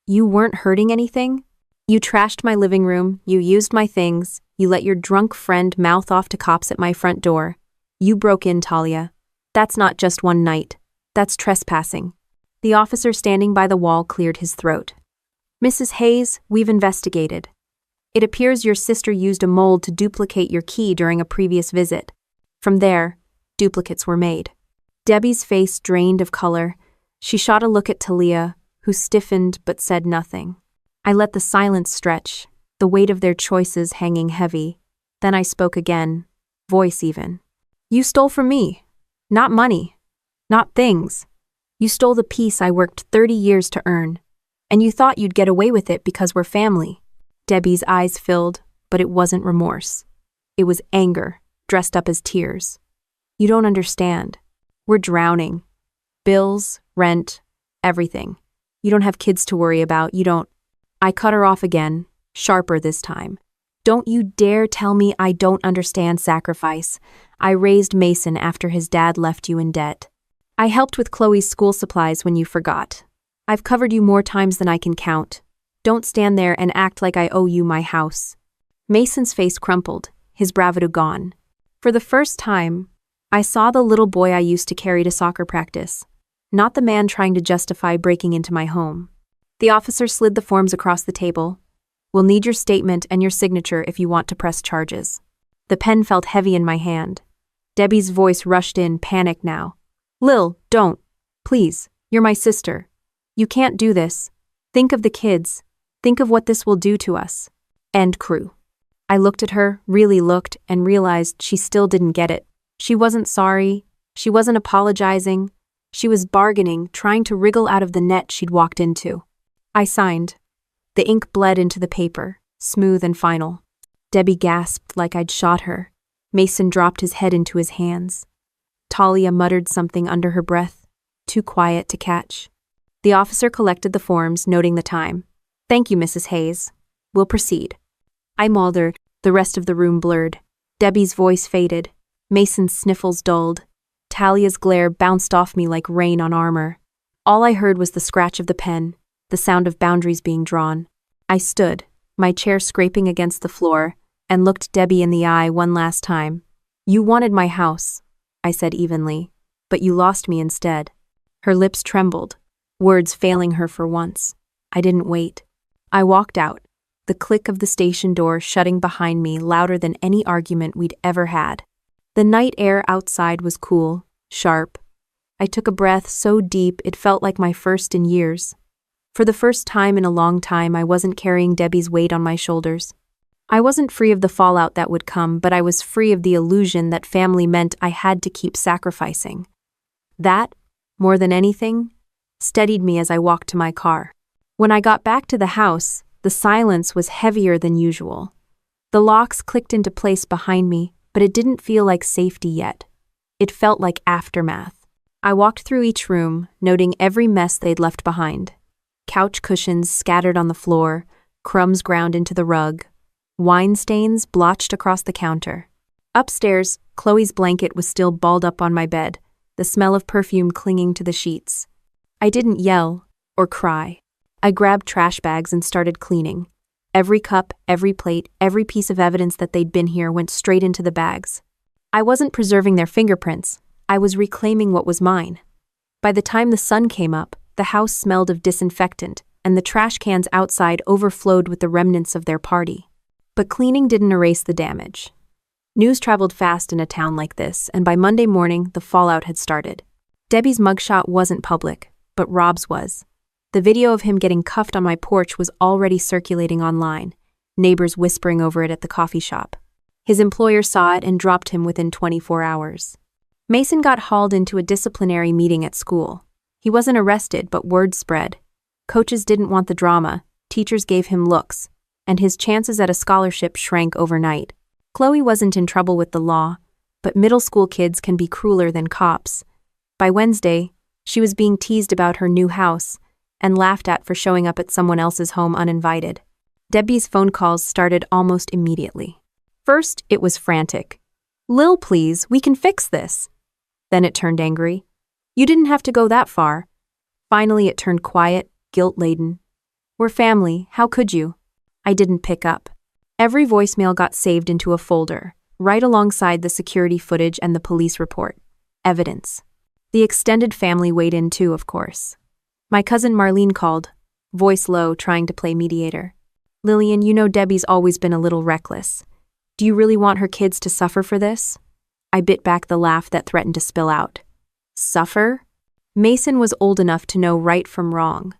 "You weren't hurting anything? You trashed my living room, you used my things, you let your drunk friend mouth off to cops at my front door. You broke in, Talia. That's not just one night. That's trespassing." The officer standing by the wall cleared his throat. "Mrs. Hayes, we've investigated. It appears your sister used a mold to duplicate your key during a previous visit. From there, duplicates were made." Debbie's face drained of color. She shot a look at Talia, who stiffened but said nothing. I let the silence stretch, the weight of their choices hanging heavy. Then I spoke again, voice even. "You stole from me. Not money. Not things. You stole the peace I worked 30 years to earn. And you thought you'd get away with it because we're family." Debbie's eyes filled, but it wasn't remorse. It was anger, dressed up as tears. "You don't understand. We're drowning. Bills, rent, everything. You don't have kids to worry about, you don't—" I cut her off again, sharper this time. "Don't you dare tell me I don't understand sacrifice. I raised Mason after his dad left you in debt. I helped with Chloe's school supplies when you forgot. I've covered you more times than I can count. Don't stand there and act like I owe you my house." Mason's face crumpled, his bravado gone. For the first time, I saw the little boy I used to carry to soccer practice, not the man trying to justify breaking into my home. The officer slid the forms across the table. "We'll need your statement and your signature if you want to press charges." The pen felt heavy in my hand. Debbie's voice rushed in, panicked now. "Lil, don't. Please, you're my sister. You can't do this. Think of the kids. Think of what this will do to us. End crew." I looked at her, really looked, and realized she still didn't get it. She wasn't sorry. She wasn't apologizing. She was bargaining, trying to wriggle out of the net she'd walked into. I signed. The ink bled into the paper, smooth and final. Debbie gasped like I'd shot her. Mason dropped his head into his hands. Talia muttered something under her breath, too quiet to catch. The officer collected the forms, noting the time. "Thank you, Mrs. Hayes. We'll proceed." I mauled her, the rest of the room blurred. Debbie's voice faded. Mason's sniffles dulled. Talia's glare bounced off me like rain on armor. All I heard was the scratch of the pen, the sound of boundaries being drawn. I stood, my chair scraping against the floor, and looked Debbie in the eye one last time. "You wanted my house," I said evenly, "but you lost me instead." Her lips trembled, words failing her for once. I didn't wait. I walked out, the click of the station door shutting behind me louder than any argument we'd ever had. The night air outside was cool, sharp. I took a breath so deep it felt like my first in years. For the first time in a long time, I wasn't carrying Debbie's weight on my shoulders. I wasn't free of the fallout that would come, but I was free of the illusion that family meant I had to keep sacrificing. That, more than anything, steadied me as I walked to my car. When I got back to the house, the silence was heavier than usual. The locks clicked into place behind me, but it didn't feel like safety yet. It felt like aftermath. I walked through each room, noting every mess they'd left behind. Couch cushions scattered on the floor, crumbs ground into the rug, wine stains blotched across the counter. Upstairs, Chloe's blanket was still balled up on my bed, the smell of perfume clinging to the sheets. I didn't yell or cry. I grabbed trash bags and started cleaning. Every cup, every plate, every piece of evidence that they'd been here went straight into the bags. I wasn't preserving their fingerprints. I was reclaiming what was mine. By the time the sun came up, the house smelled of disinfectant, and the trash cans outside overflowed with the remnants of their party. But cleaning didn't erase the damage. News traveled fast in a town like this, and by Monday morning, the fallout had started. Debbie's mugshot wasn't public, but Rob's was. The video of him getting cuffed on my porch was already circulating online, neighbors whispering over it at the coffee shop. His employer saw it and dropped him within 24 hours. Mason got hauled into a disciplinary meeting at school. He wasn't arrested, but word spread. Coaches didn't want the drama, teachers gave him looks, and his chances at a scholarship shrank overnight. Chloe wasn't in trouble with the law, but middle school kids can be crueler than cops. By Wednesday, she was being teased about her new house and laughed at for showing up at someone else's home uninvited. Debbie's phone calls started almost immediately. First, it was frantic. "Lil, please, we can fix this." Then it turned angry. "You didn't have to go that far." Finally, it turned quiet, guilt-laden. "We're family, how could you?" I didn't pick up. Every voicemail got saved into a folder, right alongside the security footage and the police report. Evidence. The extended family weighed in too, of course. My cousin Marlene called, voice low, trying to play mediator. "Lillian, you know Debbie's always been a little reckless. Do you really want her kids to suffer for this?" I bit back the laugh that threatened to spill out. Suffer? Mason was old enough to know right from wrong.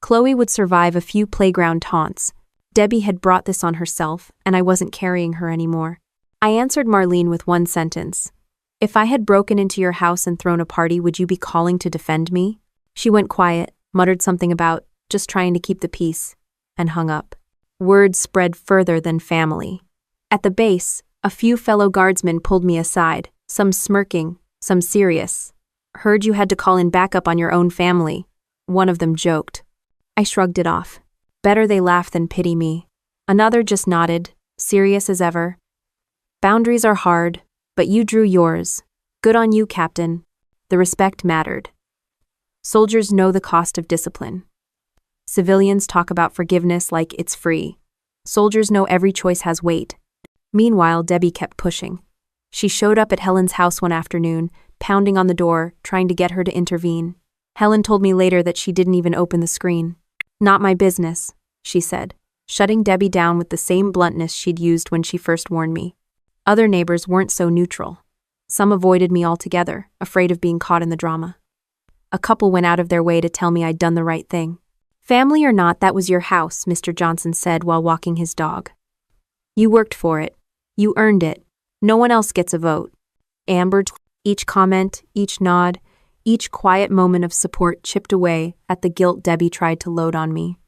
Chloe would survive a few playground taunts. Debbie had brought this on herself, and I wasn't carrying her anymore. I answered Marlene with one sentence. "If I had broken into your house and thrown a party, would you be calling to defend me?" She went quiet, muttered something about just trying to keep the peace, and hung up. Word spread further than family. At the base, a few fellow guardsmen pulled me aside, some smirking, some serious. "Heard you had to call in backup on your own family," one of them joked. I shrugged it off. Better they laugh than pity me. Another just nodded, serious as ever. "Boundaries are hard, but you drew yours. Good on you, Captain." The respect mattered. Soldiers know the cost of discipline. Civilians talk about forgiveness like it's free. Soldiers know every choice has weight. Meanwhile, Debbie kept pushing. She showed up at Helen's house one afternoon, pounding on the door, trying to get her to intervene. Helen told me later that she didn't even open the screen. "Not my business," she said, shutting Debbie down with the same bluntness she'd used when she first warned me. Other neighbors weren't so neutral. Some avoided me altogether, afraid of being caught in the drama. A couple went out of their way to tell me I'd done the right thing. "Family or not, that was your house," Mr. Johnson said while walking his dog. "You worked for it. You earned it. No one else gets a vote." Amber, each comment, each nod, each quiet moment of support chipped away at the guilt Debbie tried to load on me.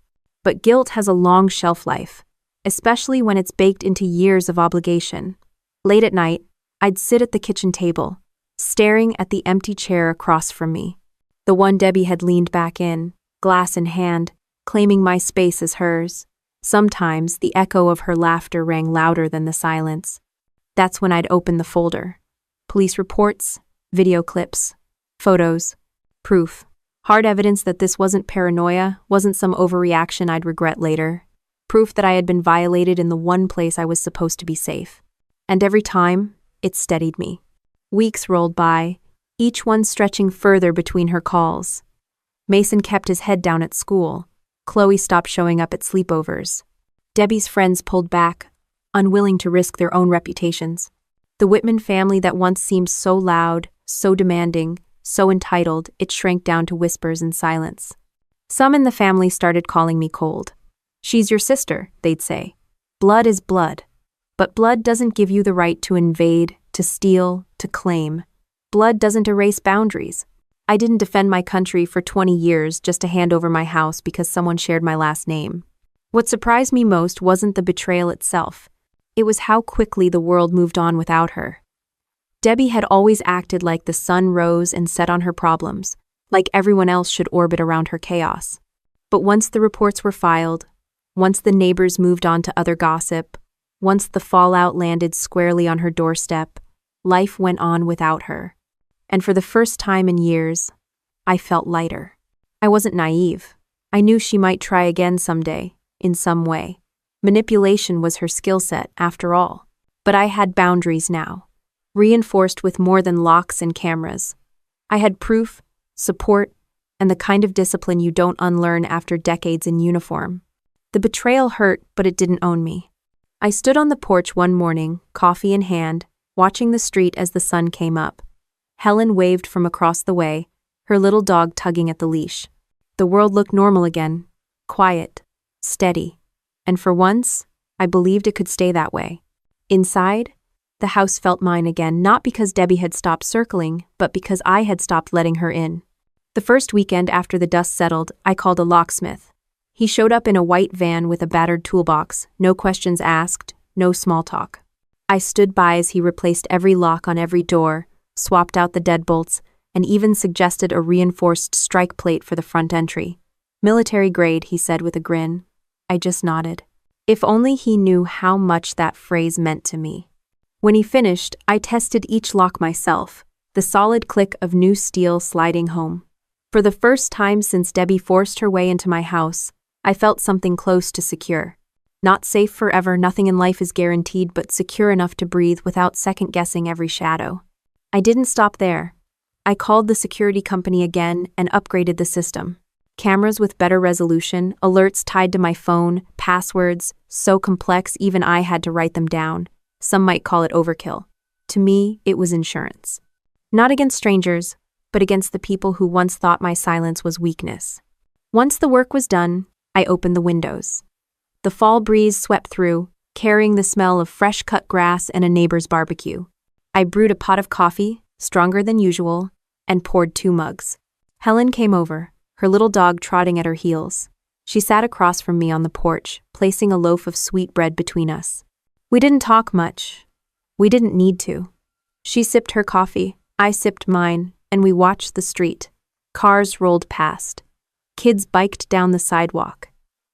But guilt has a long shelf life, especially when it's baked into years of obligation. Late at night, I'd sit at the kitchen table, staring at the empty chair across from me, the one Debbie had leaned back in, glass in hand, claiming my space as hers. Sometimes the echo of her laughter rang louder than the silence. That's when I'd open the folder. Police reports, video clips, photos, proof. Hard evidence that this wasn't paranoia, wasn't some overreaction I'd regret later. Proof that I had been violated in the one place I was supposed to be safe. And every time, it steadied me. Weeks rolled by, each one stretching further between her calls. Mason kept his head down at school. Chloe stopped showing up at sleepovers. Debbie's friends pulled back, unwilling to risk their own reputations. The Whitman family that once seemed so loud, so demanding, so entitled, it shrank down to whispers and silence. Some in the family started calling me cold. "She's your sister," they'd say. "Blood is blood." But blood doesn't give you the right to invade, to steal, to claim. Blood doesn't erase boundaries. I didn't defend my country for 20 years just to hand over my house because someone shared my last name. What surprised me most wasn't the betrayal itself. It was how quickly the world moved on without her. Debbie had always acted like the sun rose and set on her problems, like everyone else should orbit around her chaos. But once the reports were filed, once the neighbors moved on to other gossip, once the fallout landed squarely on her doorstep, life went on without her. And for the first time in years, I felt lighter. I wasn't naive. I knew she might try again someday, in some way. Manipulation was her skill set, after all. But I had boundaries now, reinforced with more than locks and cameras. I had proof, support, and the kind of discipline you don't unlearn after decades in uniform. The betrayal hurt, but it didn't own me. I stood on the porch one morning, coffee in hand, watching the street as the sun came up. Helen waved from across the way, her little dog tugging at the leash. The world looked normal again, quiet, steady, and for once, I believed it could stay that way. Inside, the house felt mine again, not because Debbie had stopped circling, but because I had stopped letting her in. The first weekend after the dust settled, I called a locksmith. He showed up in a white van with a battered toolbox, no questions asked, no small talk. I stood by as he replaced every lock on every door, swapped out the deadbolts, and even suggested a reinforced strike plate for the front entry. Military grade, he said with a grin. I just nodded. If only he knew how much that phrase meant to me. When he finished, I tested each lock myself, the solid click of new steel sliding home. For the first time since Debbie forced her way into my house, I felt something close to secure. Not safe forever, nothing in life is guaranteed, but secure enough to breathe without second-guessing every shadow. I didn't stop there. I called the security company again and upgraded the system. Cameras with better resolution, alerts tied to my phone, passwords, so complex even I had to write them down. Some might call it overkill. To me, it was insurance. Not against strangers, but against the people who once thought my silence was weakness. Once the work was done, I opened the windows. The fall breeze swept through, carrying the smell of fresh-cut grass and a neighbor's barbecue. I brewed a pot of coffee, stronger than usual, and poured 2 mugs. Helen came over, her little dog trotting at her heels. She sat across from me on the porch, placing a loaf of sweet bread between us. We didn't talk much. We didn't need to. She sipped her coffee, I sipped mine, and we watched the street. Cars rolled past. Kids biked down the sidewalk.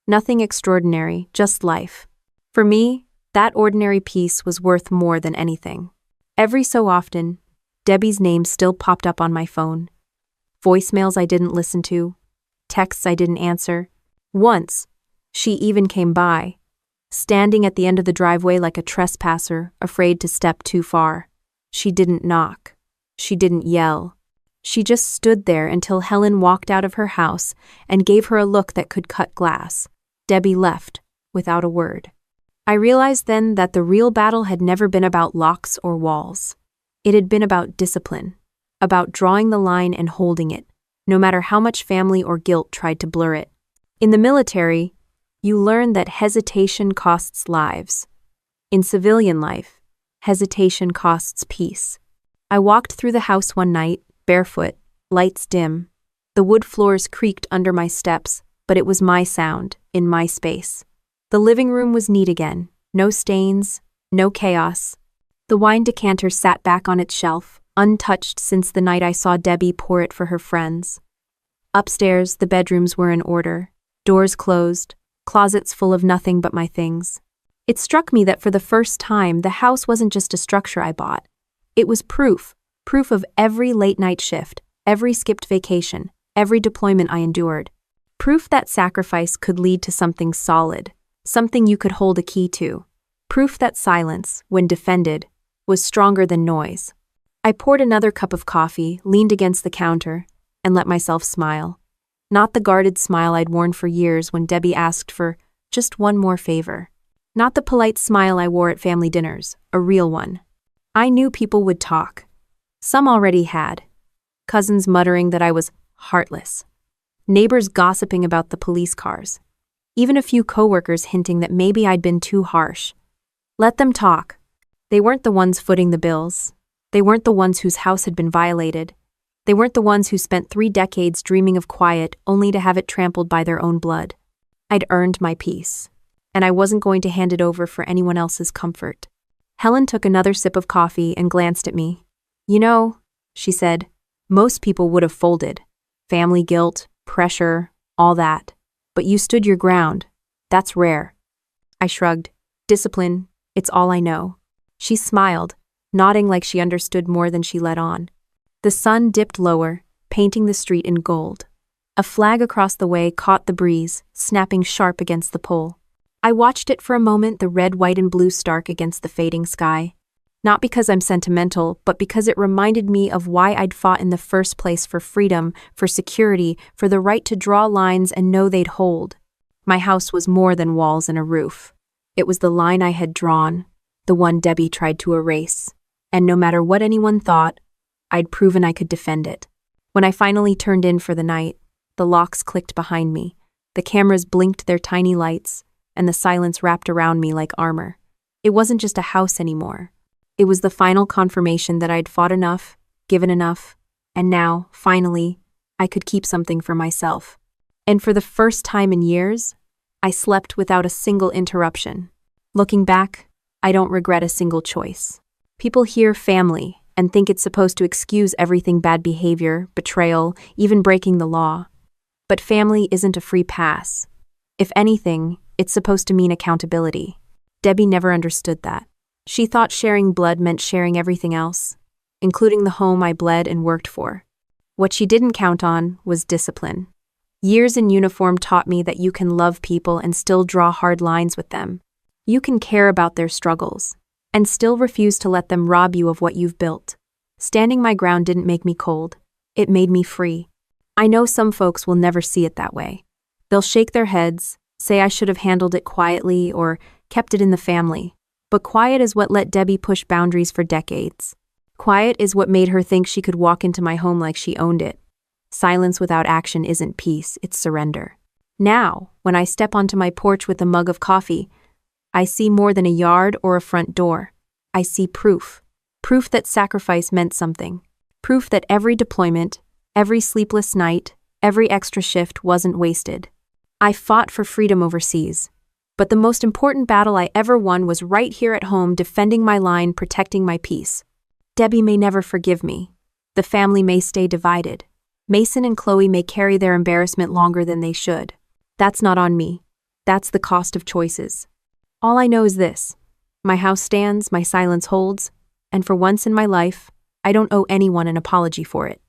Nothing extraordinary, just life. For me, that ordinary peace was worth more than anything. Every so often, Debbie's name still popped up on my phone. Voicemails I didn't listen to, texts I didn't answer. Once, she even came by, standing at the end of the driveway like a trespasser, afraid to step too far. She didn't knock. She didn't yell. She just stood there until Helen walked out of her house and gave her a look that could cut glass. Debbie left, without a word. I realized then that the real battle had never been about locks or walls. It had been about discipline, about drawing the line and holding it, no matter how much family or guilt tried to blur it. In the military, you learn that hesitation costs lives. In civilian life, hesitation costs peace. I walked through the house one night, barefoot, lights dim. The wood floors creaked under my steps, but it was my sound, in my space. The living room was neat again, no stains, no chaos. The wine decanter sat back on its shelf, untouched since the night I saw Debbie pour it for her friends. Upstairs, the bedrooms were in order, doors closed, closets full of nothing but my things. It struck me that for the first time, the house wasn't just a structure I bought. It was proof of every late-night shift, every skipped vacation, every deployment I endured. Proof that sacrifice could lead to something solid, something you could hold a key to. Proof that silence, when defended, was stronger than noise. I poured another cup of coffee, leaned against the counter, and let myself smile. Not the guarded smile I'd worn for years when Debbie asked for just one more favor. Not the polite smile I wore at family dinners, a real one. I knew people would talk. Some already had. Cousins muttering that I was heartless. Neighbors gossiping about the police cars. Even a few coworkers hinting that maybe I'd been too harsh. Let them talk. They weren't the ones footing the bills. They weren't the ones whose house had been violated. They weren't the ones who spent 3 decades dreaming of quiet only to have it trampled by their own blood. I'd earned my peace, and I wasn't going to hand it over for anyone else's comfort. Helen took another sip of coffee and glanced at me. You know, she said, most people would have folded. Family guilt, pressure, all that. But you stood your ground. That's rare. I shrugged. Discipline, it's all I know. She smiled, nodding like she understood more than she let on. The sun dipped lower, painting the street in gold. A flag across the way caught the breeze, snapping sharp against the pole. I watched it for a moment, the red, white, and blue stark against the fading sky. Not because I'm sentimental, but because it reminded me of why I'd fought in the first place: for freedom, for security, for the right to draw lines and know they'd hold. My house was more than walls and a roof. It was the line I had drawn, the one Debbie tried to erase. And no matter what anyone thought, I'd proven I could defend it. When I finally turned in for the night, the locks clicked behind me, the cameras blinked their tiny lights, and the silence wrapped around me like armor. It wasn't just a house anymore. It was the final confirmation that I'd fought enough, given enough, and now, finally, I could keep something for myself. And for the first time in years, I slept without a single interruption. Looking back, I don't regret a single choice. People hear family and think it's supposed to excuse everything: bad behavior, betrayal, even breaking the law. But family isn't a free pass. If anything, it's supposed to mean accountability. Debbie never understood that. She thought sharing blood meant sharing everything else, including the home I bled and worked for. What she didn't count on was discipline. Years in uniform taught me that you can love people and still draw hard lines with them. You can care about their struggles and still refuse to let them rob you of what you've built. Standing my ground didn't make me cold. It made me free. I know some folks will never see it that way. They'll shake their heads, say I should have handled it quietly or kept it in the family. But quiet is what let Debbie push boundaries for decades. Quiet is what made her think she could walk into my home like she owned it. Silence without action isn't peace, it's surrender. Now, when I step onto my porch with a mug of coffee, I see more than a yard or a front door. I see proof. Proof that sacrifice meant something. Proof that every deployment, every sleepless night, every extra shift wasn't wasted. I fought for freedom overseas. But the most important battle I ever won was right here at home, defending my line, protecting my peace. Debbie may never forgive me. The family may stay divided. Mason and Chloe may carry their embarrassment longer than they should. That's not on me. That's the cost of choices. All I know is this: my house stands, my silence holds, and for once in my life, I don't owe anyone an apology for it.